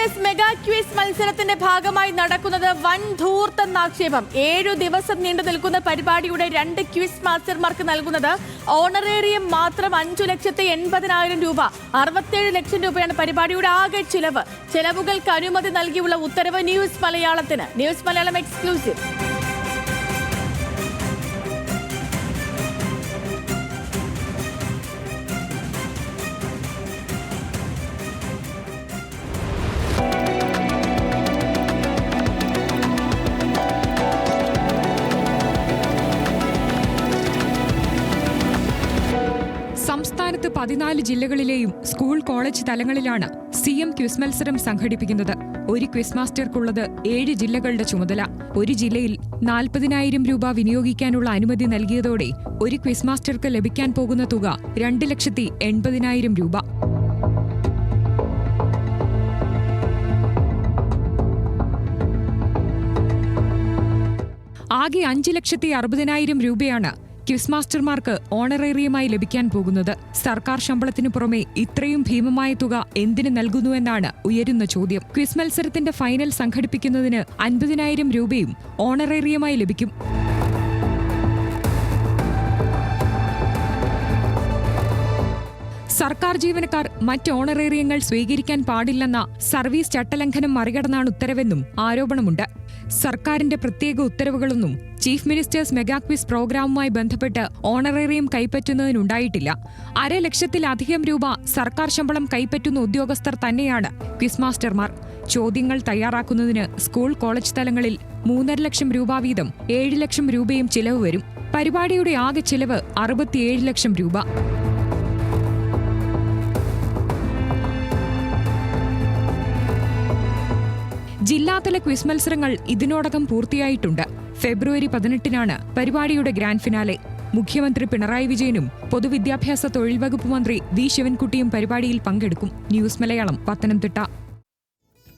Ministers mega quiz മത്സരത്തിന്റെ ഭാഗമായി നടക്കുന്നത് വൻ ധൂർത്തെന്നാക്ഷേപം. 7 ദിവസം നീണ്ടു നിൽക്കുന്ന പരിപാടിയുടെ 2 ക്വിസ് മാസ്റ്റർമാർക്ക് നൽകുന്നത് ഓണറേറിയം മാത്രം 5,80,000 രൂപ. 67 ലക്ഷം രൂപയാണ് പരിപാടിയുടെ ആകെ ചിലവ്. ചെലവുകൾക്ക് അനുമതി നൽകിയുള്ള ഉത്തരവ് ന്യൂസ് മലയാളത്തിന്. News Malayalam exclusive. സംസ്ഥാനത്ത് 14 ജില്ലകളിലെയും സ്കൂൾ കോളേജ് തലങ്ങളിലാണ് CM ക്വിസ് മത്സരം സംഘടിപ്പിക്കുന്നത്. ഒരു ക്വിസ് മാസ്റ്റർക്കുള്ളത് 7 ജില്ലകളുടെ ചുമതല. ഒരു ജില്ലയിൽ 40,000 രൂപ വിനിയോഗിക്കാനുള്ള അനുമതി നൽകിയതോടെ ഒരു ക്വിസ് മാസ്റ്റർക്ക് ലഭിക്കാൻ പോകുന്ന തുക 2,80,000 രൂപ. ആകെ 5,60,000 രൂപയാണ് ക്വിസ് മാസ്റ്റർമാർക്ക് ഓണറേറിയമായി ലഭിക്കാൻ പോകുന്നത്. സർക്കാർ ശമ്പളത്തിനു പുറമെ ഇത്രയും ഭീമമായ തുക എന്തിനു നൽകുന്നുവെന്നാണ് ഉയരുന്ന ചോദ്യം. ക്വിസ് മത്സരത്തിന്റെ ഫൈനൽ സംഘടിപ്പിക്കുന്നതിന് 50,000 രൂപയും ഓണറേറിയമായി ലഭിക്കും. സർക്കാർ ജീവനക്കാർ മറ്റ് ഓണറേറിയങ്ങൾ സ്വീകരിക്കാൻ പാടില്ലെന്ന സർവീസ് ചട്ടലംഘനം മറികടന്നാണ് ഉത്തരവെന്നും ആരോപണമുണ്ട്. സർക്കാരിന്റെ പ്രത്യേക ഉത്തരവുകളൊന്നും ചീഫ് മിനിസ്റ്റേഴ്സ് മെഗാ ക്വിസ് പ്രോഗ്രാമുമായി ബന്ധപ്പെട്ട് ഓണറേറിയം കൈപ്പറ്റുന്നതിനുണ്ടായിട്ടില്ല. 1,00,000-ലധികം രൂപ സർക്കാർ ശമ്പളം കൈപ്പറ്റുന്ന ഉദ്യോഗസ്ഥർ തന്നെയാണ് ക്വിസ് മാസ്റ്റർമാർ. ചോദ്യങ്ങൾ തയ്യാറാക്കുന്നതിന് സ്കൂൾ കോളേജ് തലങ്ങളിൽ 3.5 ലക്ഷം രൂപ വീതം 7 ലക്ഷം രൂപയും ചിലവ് വരും. പരിപാടിയുടെ ആകെ ചിലവ് 67 ലക്ഷം രൂപ. ജില്ലാതല ക്വിസ് മത്സരങ്ങൾ ഇതിനോടകം പൂർത്തിയായിട്ടുണ്ട്. ഫെബ്രുവരി 18-നാണ് പരിപാടിയുടെ ഗ്രാൻഡ് ഫിനാലെ. മുഖ്യമന്ത്രി പിണറായി വിജയനും പൊതുവിദ്യാഭ്യാസ തൊഴിൽ വകുപ്പ് മന്ത്രി വി ശിവൻകുട്ടിയും പരിപാടിയിൽ പങ്കെടുക്കും. ന്യൂസ് മലയാളം, പത്തനംതിട്ട.